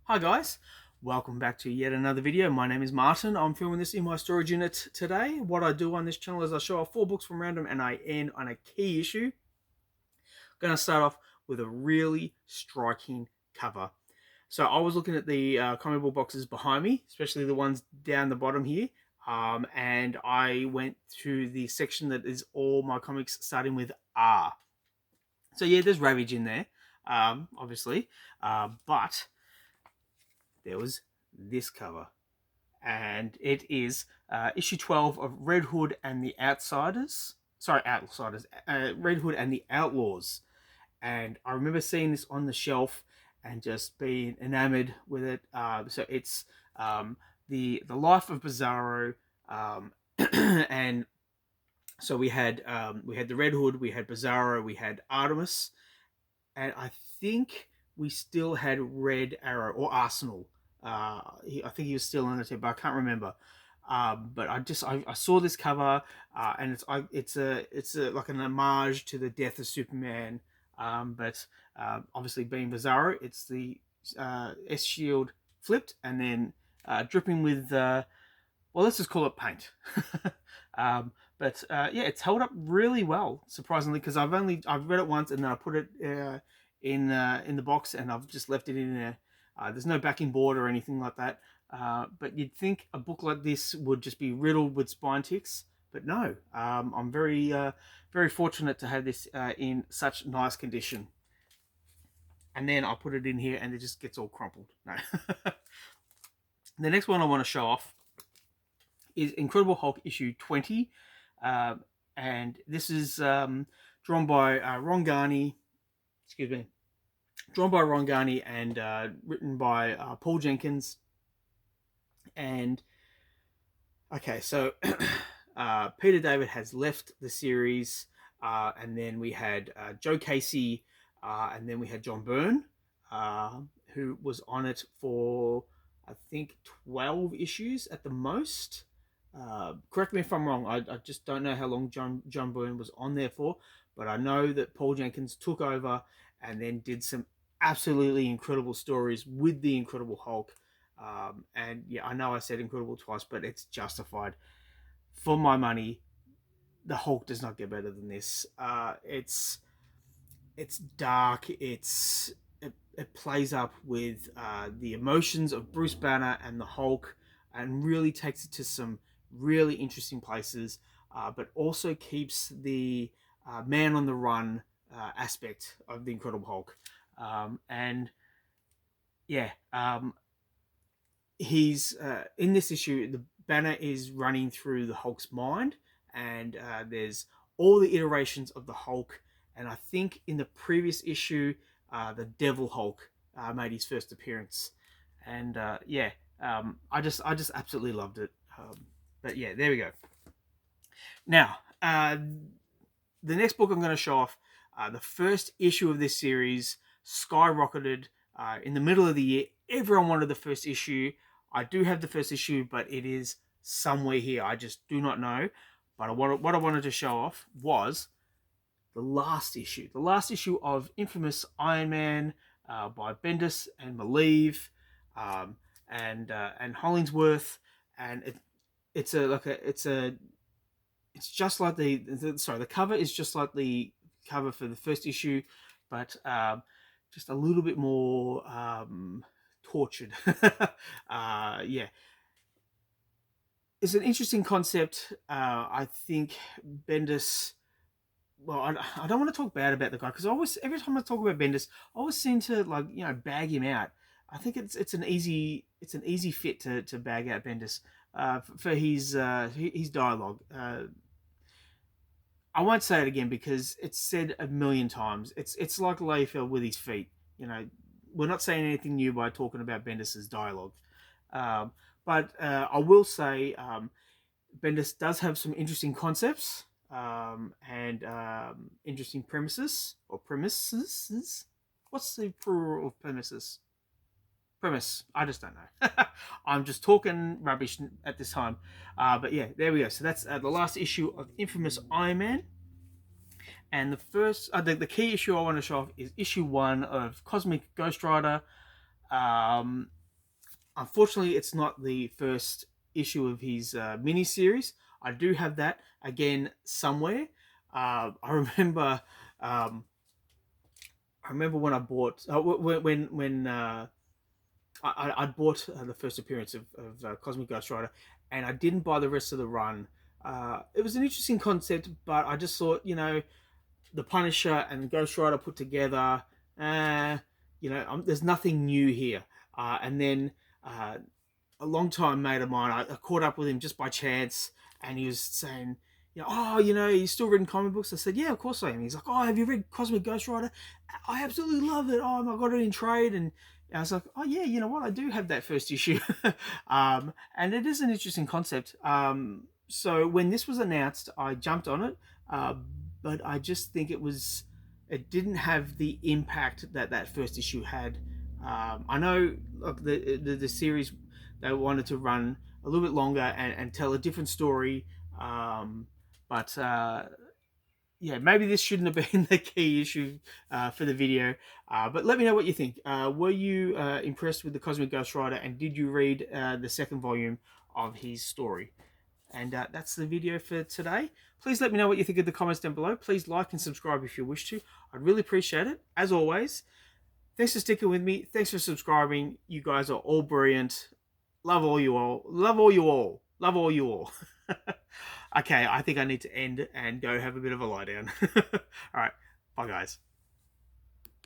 Hi guys, welcome back to yet another video. My name is Martin. I'm filming this in my storage unit today. What I do on this channel is I show off 4 books from random and I end on a key issue. I'm going to start off with a really striking cover. So I was looking at the comic book boxes behind me, especially the ones down the bottom here. And I went to the section that is all my comics starting with R. So yeah, there's Ravage in there, obviously. But there was this cover. And it is issue 12 of Red Hood and the Outsiders. Sorry, Outsiders. Red Hood and the Outlaws. And I remember seeing this on the shelf and just being enamored with it. So it's the life of Bizarro, and so we had the Red Hood, we had Bizarro, we had Artemis, and I think we still had Red Arrow or Arsenal. I think he was still on the team, but I can't remember. But I saw this cover, and it's a like an homage to the death of Superman. But obviously being Bizarro, it's the S shield flipped and then dripping with well, let's just call it paint. But yeah, it's held up really well, surprisingly, because I've read it once and then I put it in the box and I've just left it in there. There's no backing board or anything like that. But you'd think a book like this would just be riddled with spine ticks, but no. I'm very fortunate to have this in such nice condition. And then I put it in here and it just gets all crumpled. No. The next one I want to show off is Incredible Hulk issue 20. And this is drawn by Ron Garney. Excuse me. Drawn by Ron Garney and written by Paul Jenkins. And okay, so Peter David has left the series, and then we had Joe Casey, and then we had John Byrne, who was on it for I think 12 issues at the most. Correct me if I'm wrong. I just don't know how long John Byrne was on there for, but I know that Paul Jenkins took over and then did some absolutely incredible stories with the Incredible Hulk. And yeah, I know I said incredible twice, but it's justified. For my money, the Hulk does not get better than this. It's dark. It plays up with the emotions of Bruce Banner and the Hulk, and really takes it to some really interesting places, but also keeps the man on the run aspect of the Incredible Hulk. And yeah, he's in this issue. The Banner is running through the Hulk's mind, and there's all the iterations of the Hulk. And I think in the previous issue, the Devil Hulk made his first appearance, and yeah, I just absolutely loved it. But yeah, there we go. Now, the next book I'm going to show off, the first issue of this series, skyrocketed in the middle of the year. Everyone wanted the first issue. I do have the first issue, but it is somewhere here. I just do not know. But what I wanted to show off was the last issue of Infamous Iron Man by Bendis and Maleev, and Hollingsworth, and it's just like the cover is just like the cover for the first issue, but just a little bit more tortured. Yeah, it's an interesting concept. I think Bendis. Well, I don't want to talk bad about the guy because every time I talk about Bendis, I always seem to bag him out. I think it's an easy fit to bag out Bendis for his dialogue. I won't say it again because it's said a million times. It's like Layfield with his feet. We're not saying anything new by talking about Bendis's dialogue. But I will say Bendis does have some interesting concepts, and interesting premises or premises. What's the plural of premises? Premise. I just don't know. I'm just talking rubbish at this time. But yeah, there we go. So that's the last issue of Infamous Iron Man. And the key issue I want to show off is issue 1 of Cosmic Ghost Rider. Unfortunately, it's not the first issue of his mini series. I do have that again somewhere. I remember. I remember when I bought when I bought the first appearance of Cosmic Ghost Rider, and I didn't buy the rest of the run. It was an interesting concept, but I just thought, the Punisher and Ghost Rider put together, there's nothing new here. And then a long time mate of mine, I caught up with him just by chance, and he was saying, you still reading comic books? I said, yeah, of course I am. He's like, oh, have you read Cosmic Ghost Rider? I absolutely love it. Oh, I got it in trade. And I was like, oh, yeah, you know what? I do have that first issue. And it is an interesting concept. So when this was announced, I jumped on it. But I just think it didn't have the impact that first issue had. I know, look, the series, they wanted to run a little bit longer and tell a different story. But yeah, maybe this shouldn't have been the key issue for the video. But let me know what you think. Were you impressed with the Cosmic Ghost Rider, and did you read the second volume of his story? And that's the video for today. Please let me know what you think in the comments down below. Please like and subscribe if you wish to. I'd really appreciate it. As always, thanks for sticking with me. Thanks for subscribing. You guys are all brilliant. Love all you all. Love all you all. Love all you all. Okay, I think I need to end and go have a bit of a lie down. All right. Bye, guys.